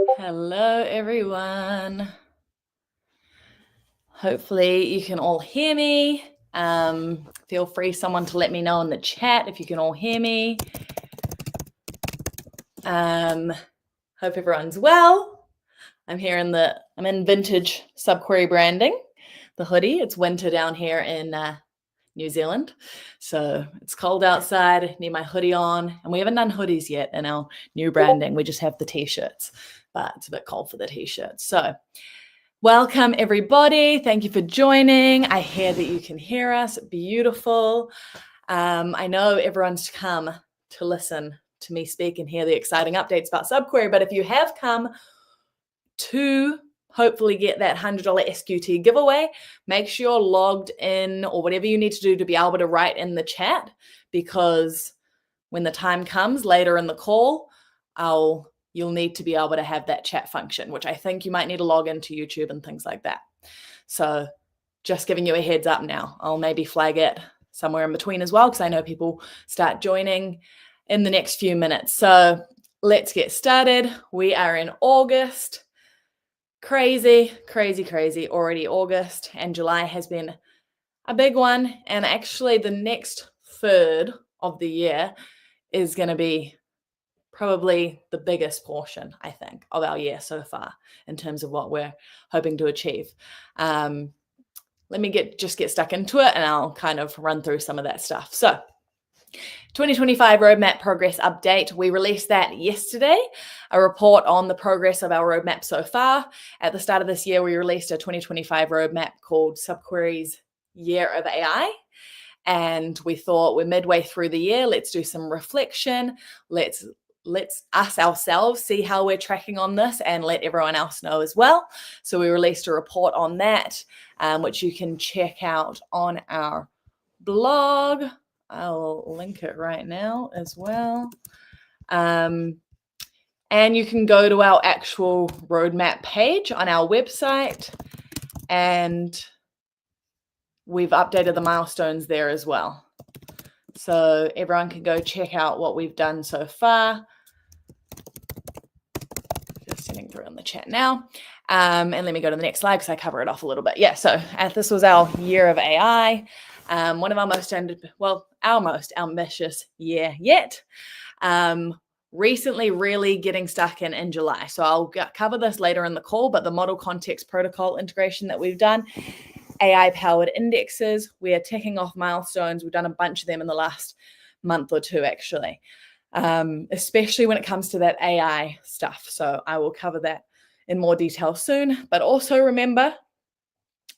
Hello, everyone. Hopefully you can all hear me. Feel free someone to let me know in the chat if you can all hear me. Hope everyone's well. I'm in vintage SubQuery branding, the hoodie. It's winter down here in New Zealand. So it's cold outside, need my hoodie on. And we haven't done hoodies yet in our new branding. We just have the t-shirts, but it's a bit cold for the t-shirts. So welcome, everybody. Thank you for joining. I hear that you can hear us. Beautiful. I know everyone's come to listen to me speak and hear the exciting updates about SubQuery, but if you have come to hopefully get that $100 SQT giveaway, make sure you're logged in or whatever you need to do to be able to write in the chat, because when the time comes later in the call, you'll need to be able to have that chat function, which I think you might need to log into YouTube and things like that. So just giving you a heads up now. I'll maybe flag it somewhere in between as well, because I know people start joining in the next few minutes. So let's get started. We are in August. Crazy, crazy, crazy. Already August, and July has been a big one. And actually the next third of the year is going to be probably the biggest portion, I think, of our year so far in terms of what we're hoping to achieve. Let me just get stuck into it, and I'll kind of run through some of that stuff. So 2025 roadmap progress update. We released that yesterday, a report on the progress of our roadmap so far. At the start of this year, we released a 2025 roadmap called SubQuery's Year of AI. And we thought we're midway through the year. Let's do some reflection. Let's us ourselves see how we're tracking on this and let everyone else know as well. So we released a report on that, which you can check out on our blog. I'll link it right now as well. And you can go to our actual roadmap page on our website, and we've updated the milestones there as well. So everyone can go check out what we've done so far. Just sending through in the chat now. And let me go to the next slide because I cover it off a little bit. Yeah, so this was our year of AI. One of our most ambitious year yet. Recently really getting stuck in July. So I'll cover this later in the call, but the model context protocol integration that we've done, AI-powered indexes, we are ticking off milestones. We've done a bunch of them in the last month or two, actually, especially when it comes to that AI stuff. So I will cover that in more detail soon. But also remember,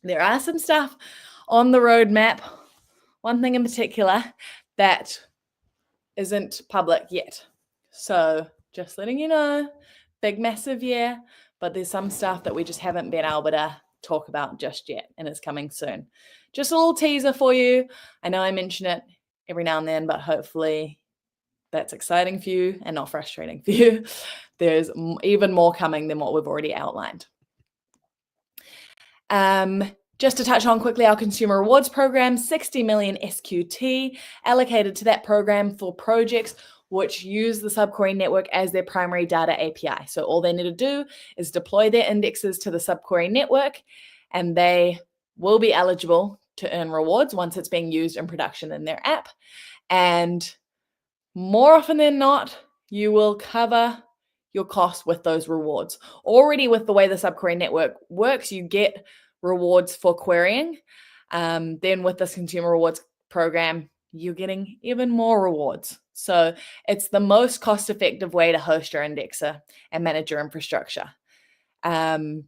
there are some stuff on the roadmap, one thing in particular, that isn't public yet. So just letting you know, big, massive year, but there's some stuff that we just haven't been able to talk about just yet, and it's coming soon. Just a little teaser for you. I know I mention it every now and then, but hopefully that's exciting for you and not frustrating for you. There's even more coming than what we've already outlined. Just to touch on quickly, our consumer rewards program, 60 million SQT allocated to that program for projects which use the SubQuery network as their primary data API. So all they need to do is deploy their indexes to the SubQuery network, and they will be eligible to earn rewards once it's being used in production in their app. And more often than not, you will cover your costs with those rewards. Already with the way the SubQuery network works, you get rewards for querying. Then with this consumer rewards program, you're getting even more rewards. So it's the most cost-effective way to host your indexer and manage your infrastructure. So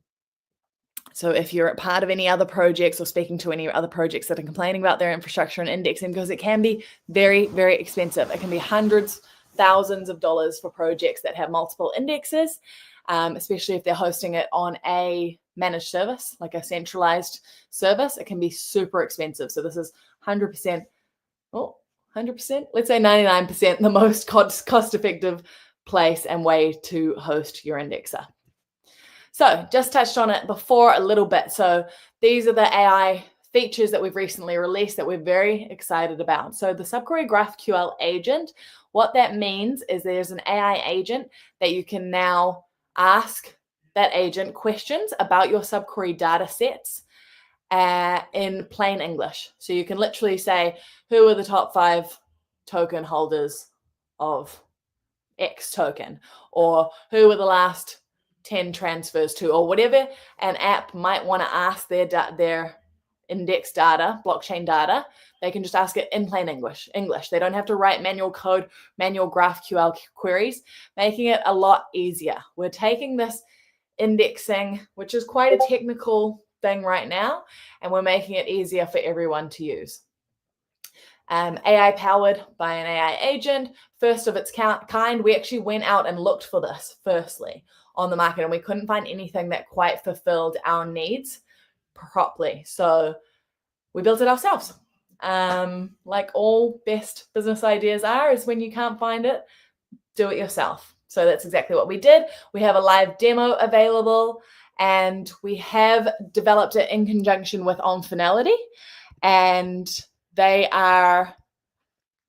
if you're a part of any other projects or speaking to any other projects that are complaining about their infrastructure and indexing, because it can be very, very expensive. It can be hundreds, thousands of dollars for projects that have multiple indexes, especially if they're hosting it on a managed service, like a centralized service. It can be super expensive. So this is 100%, let's say 99%, the most cost-effective place and way to host your indexer. So just touched on it before a little bit. So these are the AI features that we've recently released that we're very excited about. So the SubQuery GraphQL agent, what that means is there's an AI agent that you can now ask that agent questions about your SubQuery data sets in plain English. So you can literally say, who are the top 5 token holders of X token, or who are the last 10 transfers to, or whatever an app might want to ask their index data, blockchain data. They can just ask it in plain English. They don't have to write manual code, manual GraphQL queries, making it a lot easier. We're taking this indexing, which is quite a technical thing right now, and we're making it easier for everyone to use. AI powered by an AI agent, first of its kind. We actually went out and looked for this firstly on the market, and we couldn't find anything that quite fulfilled our needs properly. So we built it ourselves. Like all best business ideas is when you can't find it, do it yourself. So that's exactly what we did. We have a live demo available, and we have developed it in conjunction with OnFinality, and they are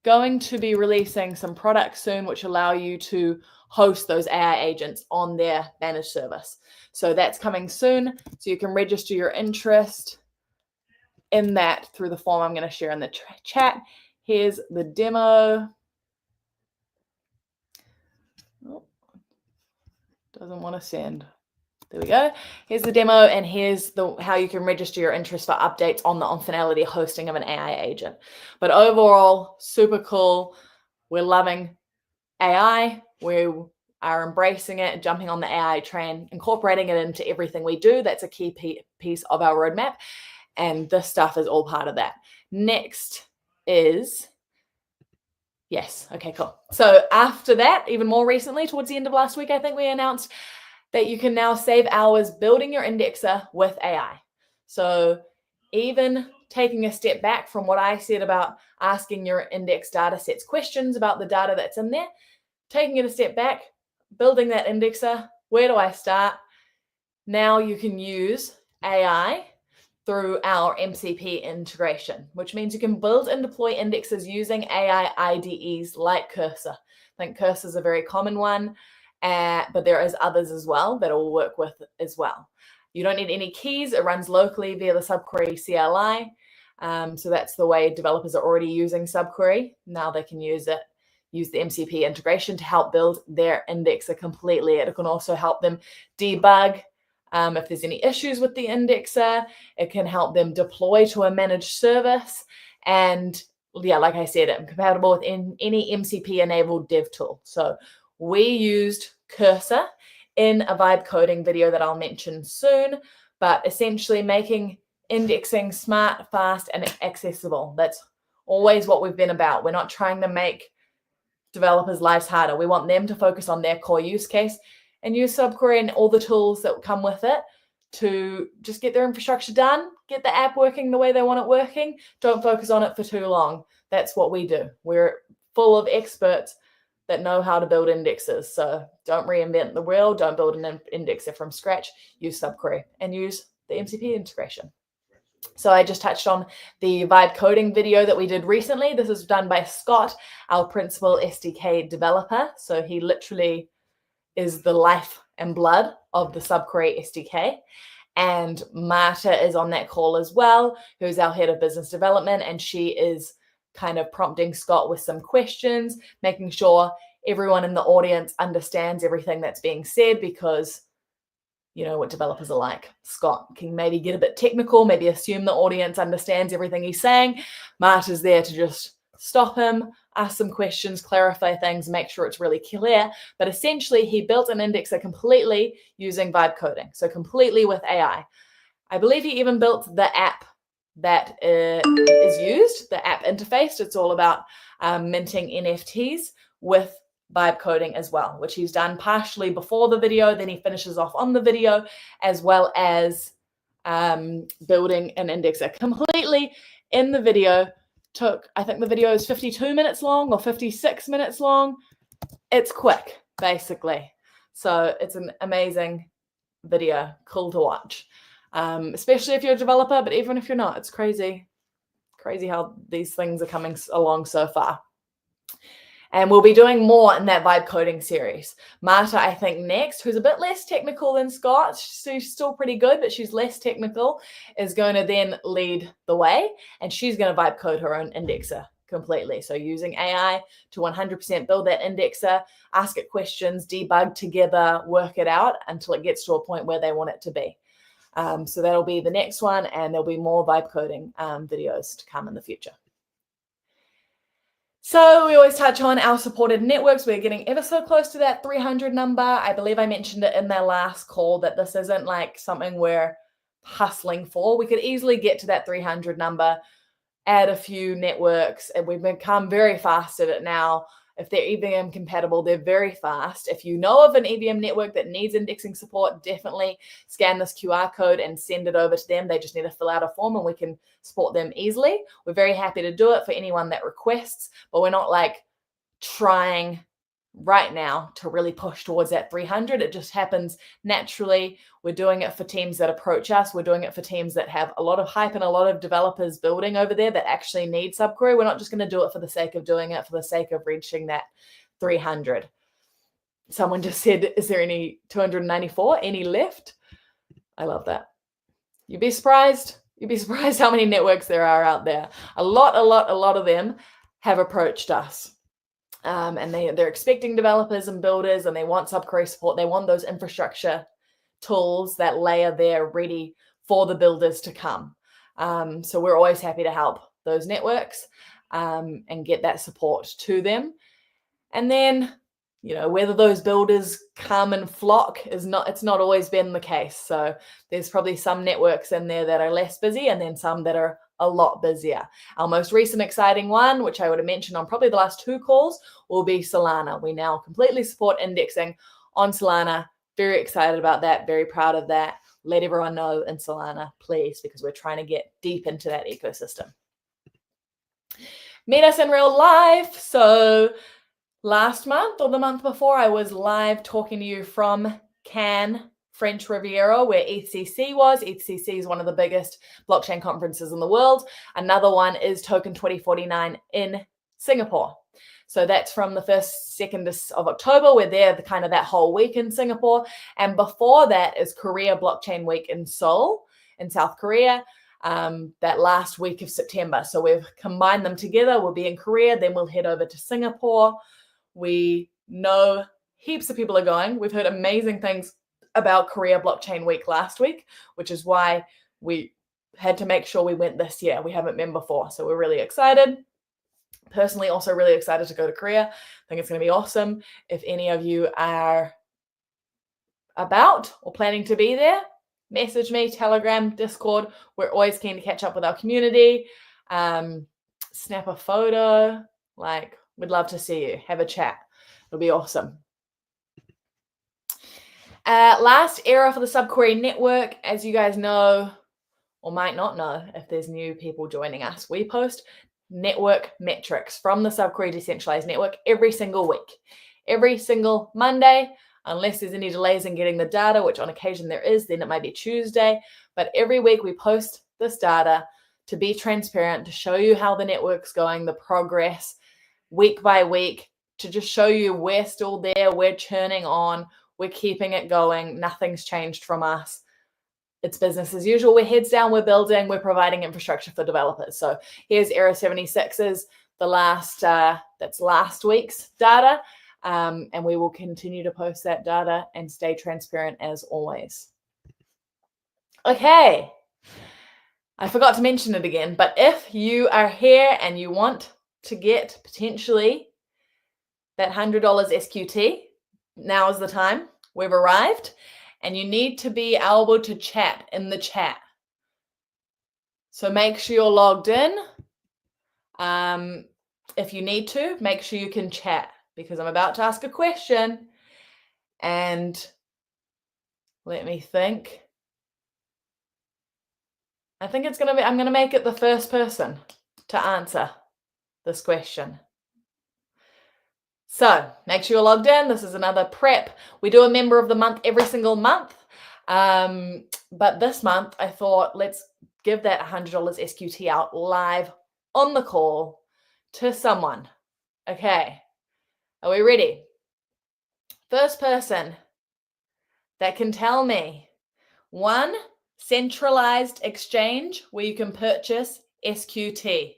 going to be releasing some products soon which allow you to host those AI agents on their managed service. So that's coming soon. So you can register your interest in that through the form I'm going to share in the chat. Here's the demo. Oh, doesn't want to send. There we go. Here's the demo, and here's how you can register your interest for updates on the OnFinality hosting of an AI agent. But overall, super cool. We're loving AI. We are embracing it, jumping on the AI train, incorporating it into everything we do. That's a key piece of our roadmap, and this stuff is all part of that. Next is... Yes. Okay, cool. So after that, even more recently, towards the end of last week, I think we announced that you can now save hours building your indexer with AI. So even taking a step back from what I said about asking your index data sets questions about the data that's in there, taking it a step back, building that indexer, where do I start? Now you can use AI through our MCP integration, which means you can build and deploy indexes using AI IDEs like Cursor. I think Cursor is a very common one, but there is others as well that will work with as well. You don't need any keys. It runs locally via the SubQuery CLI. So that's the way developers are already using SubQuery. Now they can use the MCP integration to help build their indexer completely. It can also help them debug if there's any issues with the indexer. It can help them deploy to a managed service. And yeah, like I said, I'm compatible with any MCP enabled dev tool. So we used Cursor in a vibe coding video that I'll mention soon, but essentially making indexing smart, fast, and accessible. That's always what we've been about. We're not trying to make developers' lives harder. We want them to focus on their core use case and use SubQuery and all the tools that come with it to just get their infrastructure done, get the app working the way they want it working. Don't focus on it for too long. That's what we do. We're full of experts that know how to build indexes. So don't reinvent the wheel. Don't build an indexer from scratch. Use SubQuery and use the MCP integration. So I just touched on the vibe coding video that we did recently. This is done by Scott, our principal SDK developer. So he literally is the life and blood of the SubQuery SDK. And Marta is on that call as well, who's our head of business development. And she is kind of prompting Scott with some questions, making sure everyone in the audience understands everything that's being said, because you know what developers are like. Scott can maybe get a bit technical, maybe assume the audience understands everything he's saying. Marta's there to just stop him, ask some questions, clarify things, make sure it's really clear. But essentially, he built an indexer completely using vibe coding, so completely with AI. I believe he even built the app that is used, the app interface. It's all about minting NFTs with vibe coding as well, which he's done partially before the video, then he finishes off on the video, as well as building an indexer completely in the video. I think the video is 52 minutes long or 56 minutes long. It's quick, basically. So it's an amazing video, cool to watch, especially if you're a developer, but even if you're not, it's crazy how these things are coming along so far. And we'll be doing more in that vibe coding series. Marta, I think next, who's a bit less technical than Scott, she's still pretty good, but she's less technical, is going to then lead the way. And she's going to vibe code her own indexer completely. So using AI to 100% build that indexer, ask it questions, debug together, work it out until it gets to a point where they want it to be. So that'll be the next one, and there'll be more vibe coding videos to come in the future. So we always touch on our supported networks. We're getting ever so close to that 300 number. I believe I mentioned it in their last call that this isn't like something we're hustling for. We could easily get to that 300 number, add a few networks, and we've become very fast at it now. If they're EVM compatible, they're very fast. If you know of an EVM network that needs indexing support, definitely scan this QR code and send it over to them. They just need to fill out a form and we can support them easily. We're very happy to do it for anyone that requests, but we're not like trying right now to really push towards that 300. It just happens naturally. We're doing it for teams that approach us. We're doing it for teams that have a lot of hype and a lot of developers building over there that actually need SubQuery. We're not just going to do it for the sake of doing it, for the sake of reaching that 300. Someone just said, is there any 294? Any left? I love that. You'd be surprised. You'd be surprised how many networks there are out there. A lot of them have approached us. And they're expecting developers and builders, and they want SubQuery support. They want those infrastructure tools, that layer there ready for the builders to come. So we're always happy to help those networks and get that support to them. And then, whether those builders come and flock it's not always been the case. So there's probably some networks in there that are less busy and then some that are a lot busier. Our most recent exciting one, which I would have mentioned on probably the last 2 calls, will be Solana. We now completely support indexing on Solana. Very excited about that. Very proud of that. Let everyone know in Solana, please, because we're trying to get deep into that ecosystem. Meet us in real life. So last month or the month before, I was live talking to you from Cannes, French Riviera, where EthCC was. EthCC is one of the biggest blockchain conferences in the world. Another one is Token 2049 in Singapore. So that's from the 1st, 2nd of October. We're there kind of that whole week in Singapore. And before that is Korea Blockchain Week in Seoul in South Korea, that last week of September. So we've combined them together. We'll be in Korea, then we'll head over to Singapore. We know heaps of people are going. We've heard amazing things about Korea Blockchain Week last week, which is why we had to make sure we went this year. We haven't been before, so we're really excited. Personally, also really excited to go to Korea. I think it's going to be awesome. If any of you are about or planning to be there, message me, Telegram, Discord. We're always keen to catch up with our community. Snap a photo. We'd love to see you. Have a chat. It'll be awesome. Last era for the SubQuery network, as you guys know, or might not know if there's new people joining us, we post network metrics from the SubQuery decentralized network every single week. Every single Monday, unless there's any delays in getting the data, which on occasion there is, then it might be Tuesday. But every week we post this data to be transparent, to show you how the network's going, the progress, week by week, to just show you we're still there, we're churning on, we're keeping it going, nothing's changed from us. It's business as usual. We're heads down, we're building, we're providing infrastructure for developers. So here's Era 76's, that's last week's data. And we will continue to post that data and stay transparent as always. Okay. I forgot to mention it again, but if you are here and you want to get potentially that $100 SQT, now is the time. We've arrived, and you need to be able to chat in the chat. So make sure you're logged in. If you need to, make sure you can chat, because I'm about to ask a question. And let me think. I think I'm going to make it the first person to answer this question. So make sure you're logged in. This is another prep. We do a member of the month every single month. But this month I thought, let's give that $100 SQT out live on the call to someone. Okay. Are we ready? First person that can tell me one centralized exchange where you can purchase SQT.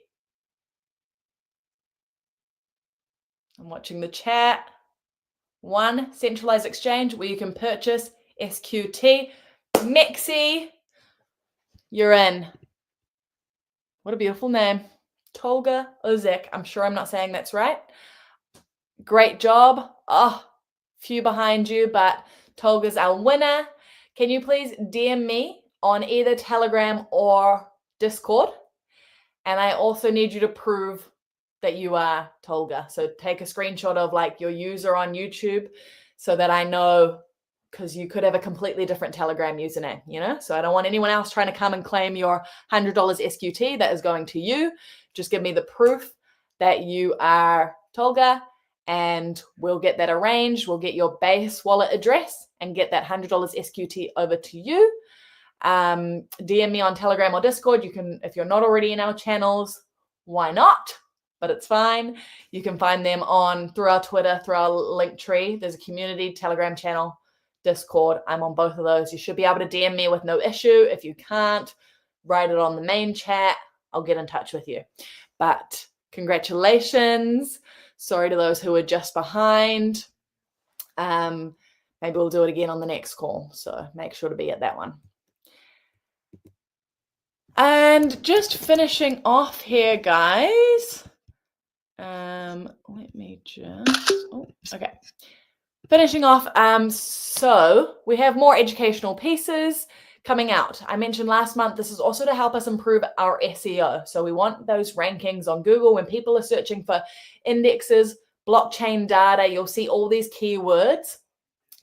I'm watching the chat. One centralized exchange where you can purchase SQT. Mexi, you're in. What a beautiful name. Tolga Ozek. I'm sure I'm not saying that's right. Great job. Oh, few behind you, but Tolga's our winner. Can you please DM me on either Telegram or Discord? And I also need you to prove that you are Tolga. So take a screenshot of like your user on YouTube so that I know, because you could have a completely different Telegram username, you know? So I don't want anyone else trying to come and claim your $100 SQT that is going to you. Just give me the proof that you are Tolga and we'll get that arranged. We'll get your base wallet address and get that $100 SQT over to you. DM me on Telegram or Discord. You can, if you're not already in our channels, why not? But it's fine. You can find them through our Twitter, through our link tree. There's a community Telegram channel, Discord. I'm on both of those. You should be able to DM me with no issue. If you can't, write it on the main chat. I'll get in touch with you. But congratulations. Sorry to those who are just behind. Maybe we'll do it again on the next call. So make sure to be at that one. And just finishing off here, guys. Let me just, okay. Finishing off, so we have more educational pieces coming out. I mentioned last month, this is also to help us improve our SEO. So we want those rankings on Google when people are searching for indexes, blockchain data, you'll see all these keywords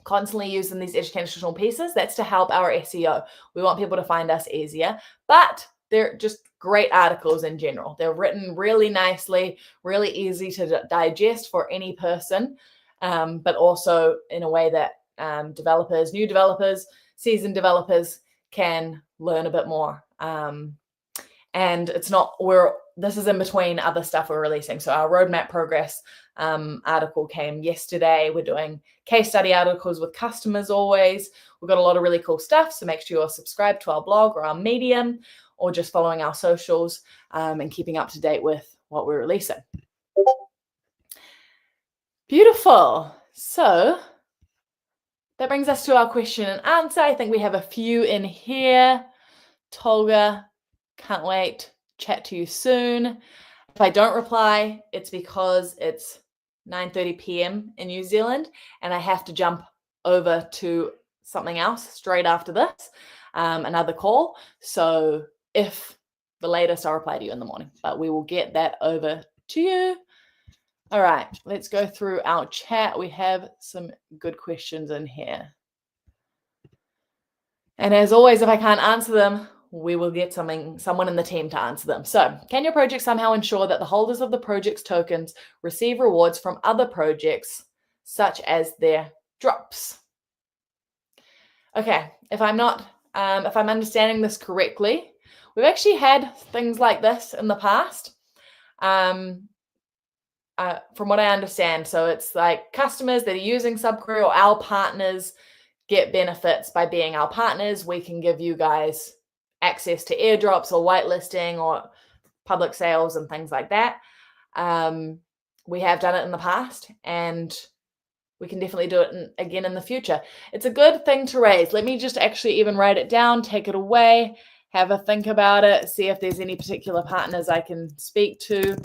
constantly used in these educational pieces. That's to help our SEO. We want people to find us easier, but they're just great articles in general. They're written really nicely, really easy to digest for any person, but also in a way that developers, new developers, seasoned developers can learn a bit more. And it's not, this is in between other stuff we're releasing. So our roadmap progress article came yesterday. We're doing case study articles with customers always. We've got a lot of really cool stuff. So make sure you're subscribed to our blog or our Medium, or just following our socials and keeping up to date with what we're releasing. Beautiful. So that brings us to our question and answer. I think we have a few in here. Tolga, can't wait. Chat to you soon. If I don't reply, it's because it's 9:30 p.m. in New Zealand and I have to jump over to something else straight after this, another call. So if the latest, I'll reply to you in the morning, but we will get that over to you. All right, let's go through our chat. We have some good questions in here. And as always, if I can't answer them, we will get someone in the team to answer them. So, can your project somehow ensure that the holders of the project's tokens receive rewards from other projects, such as their drops? Okay, if I'm understanding this correctly, we've actually had things like this in the past. From what I understand, so it's like customers that are using SubQuery or our partners get benefits by being our partners. We can give you guys access to airdrops or whitelisting or public sales and things like that. We have done it in the past and we can definitely do it again in the future. It's a good thing to raise. Let me just actually even write it down, take it away, have a think about it, see if there's any particular partners I can speak to.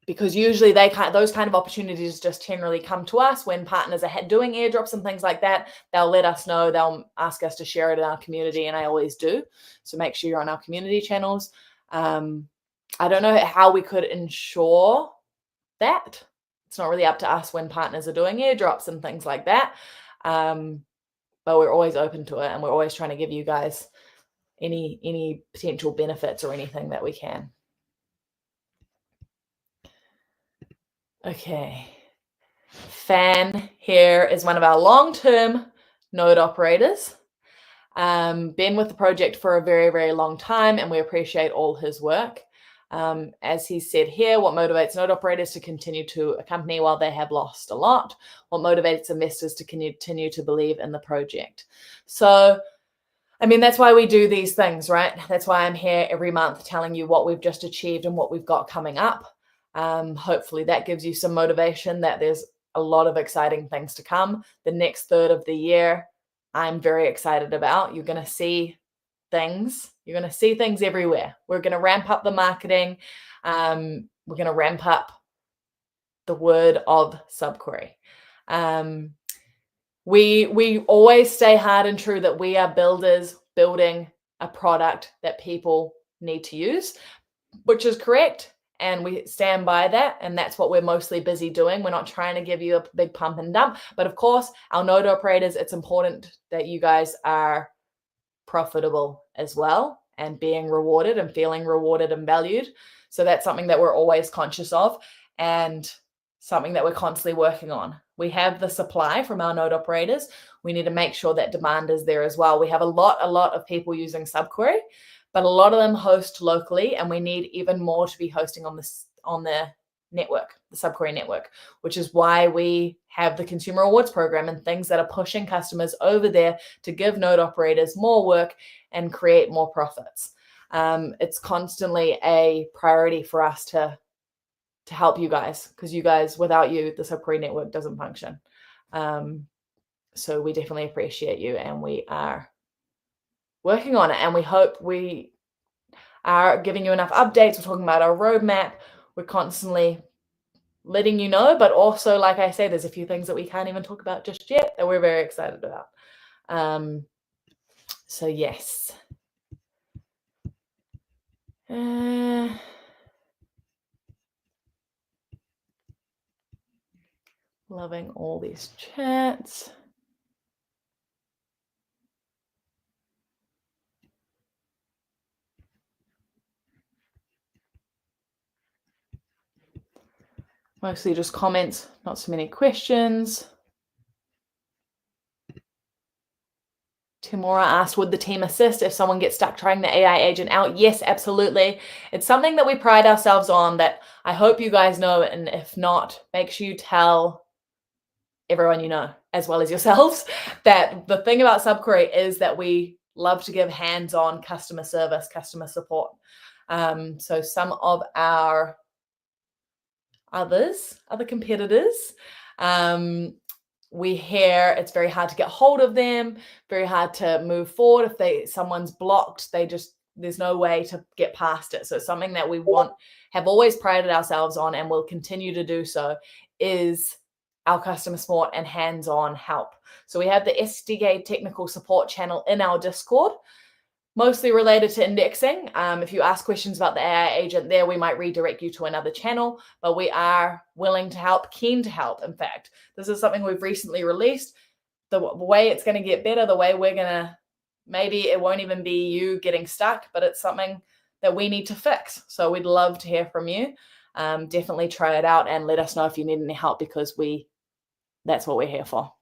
Because usually those kind of opportunities just generally come to us when partners are doing airdrops and things like that. They'll let us know. They'll ask us to share it in our community, and I always do. So make sure you're on our community channels. I don't know how we could ensure that. It's not really up to us when partners are doing airdrops and things like that. But we're always open to it, and we're always trying to give you guys any potential benefits or anything that we can. Okay. Fan here is one of our long-term node operators. Been with the project for a very, very long time, and we appreciate all his work. As he said here, what motivates node operators to continue to a company while they have lost a lot? What motivates investors to continue to believe in the project? So, I mean, that's why we do these things, right? That's why I'm here every month telling you what we've just achieved and what we've got coming up. Hopefully that gives you some motivation that there's a lot of exciting things to come. The next third of the year, I'm very excited about. You're going to see things. You're going to see things everywhere. We're going to ramp up the marketing. We're going to ramp up the word of SubQuery. We always stay hard and true that we are builders building a product that people need to use, which is correct. And we stand by that. And that's what we're mostly busy doing. We're not trying to give you a big pump and dump. But of course, our node operators, it's important that you guys are profitable as well and being rewarded and feeling rewarded and valued. So that's something that we're always conscious of and something that we're constantly working on. We have the supply from our node operators. We need to make sure that demand is there as well. We have a lot of people using SubQuery, but a lot of them host locally, and we need even more to be hosting on the network, the SubQuery network, which is why we have the consumer rewards program and things that are pushing customers over there to give node operators more work and create more profits. It's constantly a priority for us to help you guys, because you guys, without you, the SubQuery network doesn't function. So we definitely appreciate you, and we are working on it, and we hope we are giving you enough updates. We're talking about our roadmap. We're constantly letting you know, but also, like I say, there's a few things that we can't even talk about just yet that we're very excited about. So yes. Loving all these chats. Mostly just comments, not so many questions. Timora asked, would the team assist if someone gets stuck trying the AI agent out? Yes, absolutely. It's something that we pride ourselves on that I hope you guys know, and if not, make sure you tell everyone you know, as well as yourselves, that the thing about SubQuery is that we love to give hands-on customer service, customer support. So some of our other competitors, we hear it's very hard to get hold of them, very hard to move forward. If someone's blocked, there's no way to get past it. So it's something that we have always prided ourselves on, and will continue to do so, is our customer support and hands-on help. So we have the SDK technical support channel in our Discord, mostly related to indexing. If you ask questions about the AI agent there, we might redirect you to another channel, but we are willing to help, keen to help. In fact, this is something we've recently released. The way it's going to get better, the way we're going to, maybe it won't even be you getting stuck, but it's something that we need to fix. So we'd love to hear from you. Definitely try it out and let us know if you need any help, because that's what we're here for.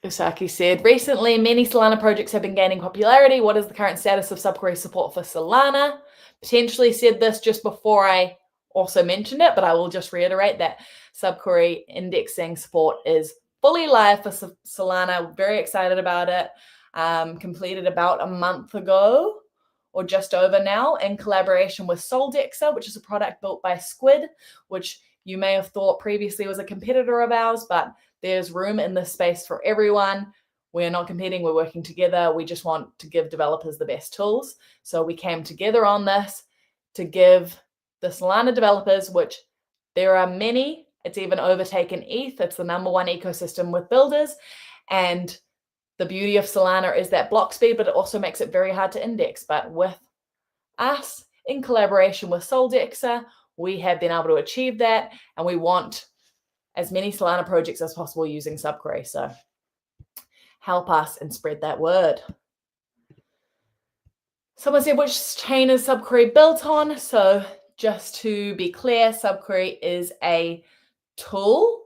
Osaki said, recently, many Solana projects have been gaining popularity. What is the current status of SubQuery support for Solana? Potentially said this just before I also mentioned it, but I will just reiterate that SubQuery indexing support is fully live for Solana. Very excited about it. Completed about a month ago, or just over now, in collaboration with Soldexa, which is a product built by Squid, which you may have thought previously was a competitor of ours, but there's room in this space for everyone. We're not competing, we're working together. We just want to give developers the best tools. So we came together on this to give the Solana developers, which there are many, it's even overtaken ETH. It's the #1 ecosystem with builders. And the beauty of Solana is that block speed, but it also makes it very hard to index. But with us, in collaboration with Soldexa, we have been able to achieve that, and we want as many Solana projects as possible using SubQuery. So help us and spread that word. Someone said, which chain is SubQuery built on? So just to be clear, SubQuery is a tool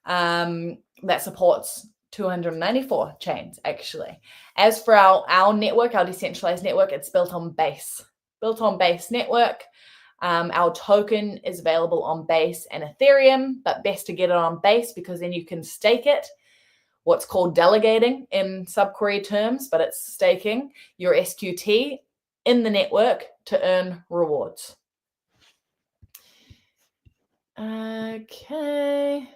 that supports 294 chains, actually. As for our network, our decentralized network, it's built on Base network. Our token is available on Base and Ethereum, but best to get it on Base because then you can stake it. What's called delegating in SubQuery terms, but it's staking your SQT in the network to earn rewards. Okay.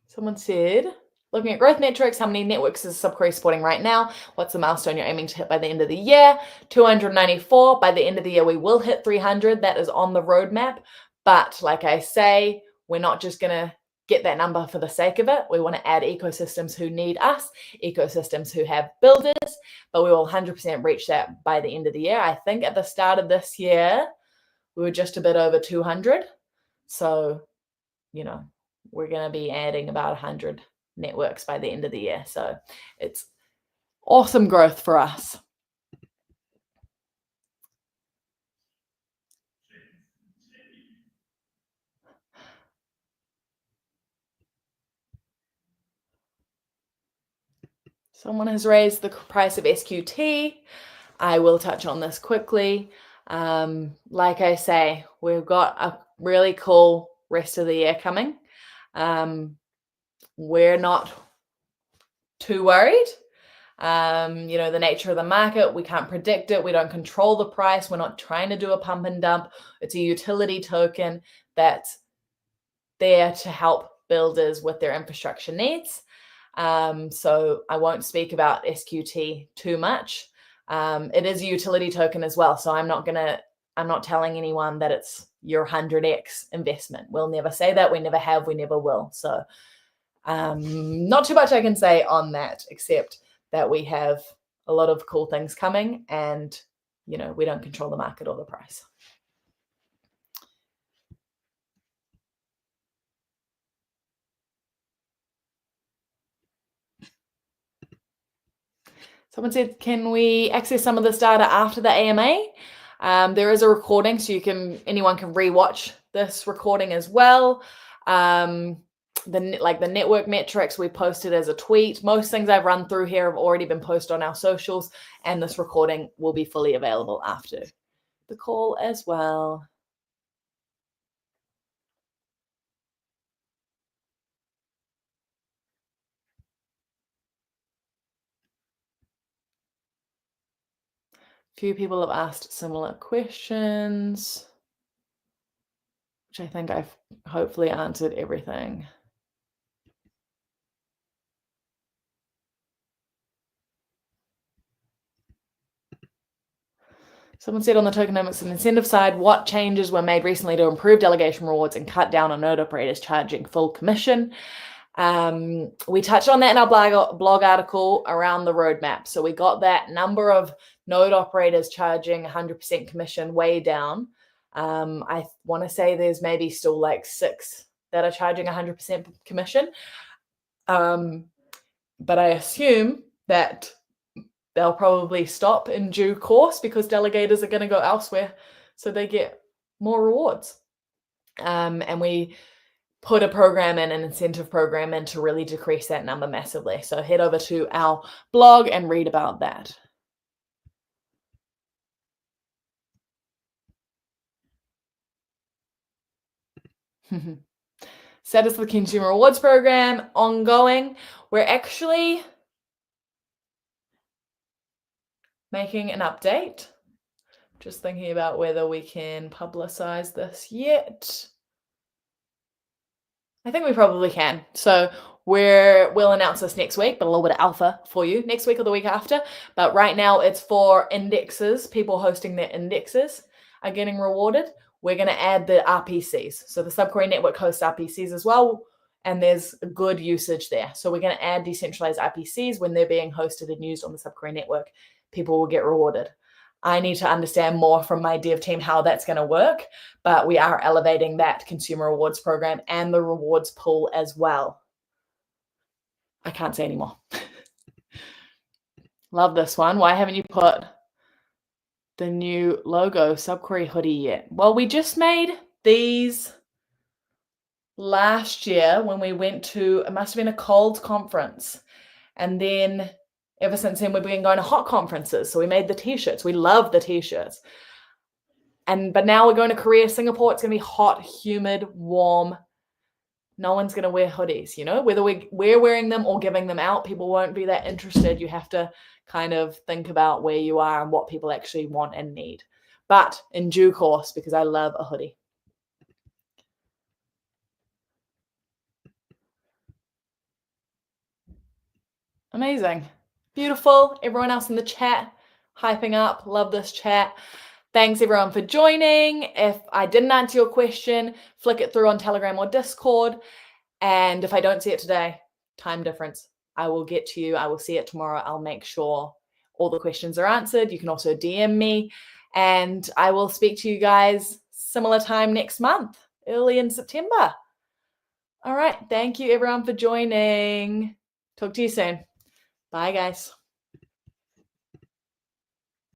Someone said, looking at growth metrics, how many networks is SubQuery supporting right now? What's the milestone you're aiming to hit by the end of the year? 294. By the end of the year, we will hit 300. That is on the roadmap. But like I say, we're not just going to get that number for the sake of it. We want to add ecosystems who need us, ecosystems who have builders, but we will 100% reach that by the end of the year. I think at the start of this year, we were just a bit over 200. So, we're going to be adding about 100 networks by the end of the year. So it's awesome growth for us. Someone has raised the price of SQT. I will touch on this quickly. Like I say, we've got a really cool rest of the year coming. We're not too worried. The nature of the market, we can't predict it. We don't control the price. We're not trying to do a pump and dump. It's a utility token that's there to help builders with their infrastructure needs. So I won't speak about SQT too much. It is a utility token as well. So I'm not telling anyone that it's your 100x investment. We'll never say that. We never have. We never will. So not too much I can say on that, except that we have a lot of cool things coming and, we don't control the market or the price. Someone said, can we access some of this data after the AMA? There is a recording, so anyone can rewatch this recording as well. The network metrics we posted as a tweet. Most things I've run through here have already been posted on our socials, and this recording will be fully available after the call as well. Few people have asked similar questions, which I think I've hopefully answered everything. Someone said on the tokenomics and incentive side, what changes were made recently to improve delegation rewards and cut down on node operators charging full commission? We touched on that in our blog article around the roadmap. So we got that number of node operators charging 100% commission way down. I want to say there's maybe still like 6 that are charging 100% commission. But I assume that they'll probably stop in due course because delegators are going to go elsewhere so they get more rewards. And we put a program in, an incentive program in, to really decrease that number massively. So head over to our blog and read about that. Status of the Consumer Rewards Program, ongoing. We're actually making an update. Just thinking about whether we can publicize this yet. I think we probably can. So we'll announce this next week, but a little bit of alpha for you next week or the week after. But right now it's for indexes. People hosting their indexes are getting rewarded. We're going to add the RPCs. So the SubQuery network hosts RPCs as well, and there's good usage there. So we're going to add decentralized RPCs when they're being hosted and used on the SubQuery network. People will get rewarded. I need to understand more from my dev team how that's going to work, but we are elevating that consumer rewards program and the rewards pool as well. I can't say anymore. Love this one. Why haven't you put the new logo SubQuery hoodie yet. Well, we just made these last year when we went to, it must have been a cold conference. And then ever since then, we've been going to hot conferences. So we made the t-shirts. We love the t-shirts. But now we're going to Korea, Singapore. It's going to be hot, humid, warm. No one's going to wear hoodies, you know, whether we're wearing them or giving them out, people won't be that interested. You have to kind of think about where you are and what people actually want and need. But in due course, because I love a hoodie. Amazing. Beautiful. Everyone else in the chat, hyping up. Love this chat. Thanks everyone for joining. If I didn't answer your question, flick it through on Telegram or Discord. And if I don't see it today, time difference, I will get to you. I will see it tomorrow. I'll make sure all the questions are answered. You can also DM me, and I will speak to you guys similar time next month, early in September. All right. Thank you everyone for joining. Talk to you soon. Bye, guys.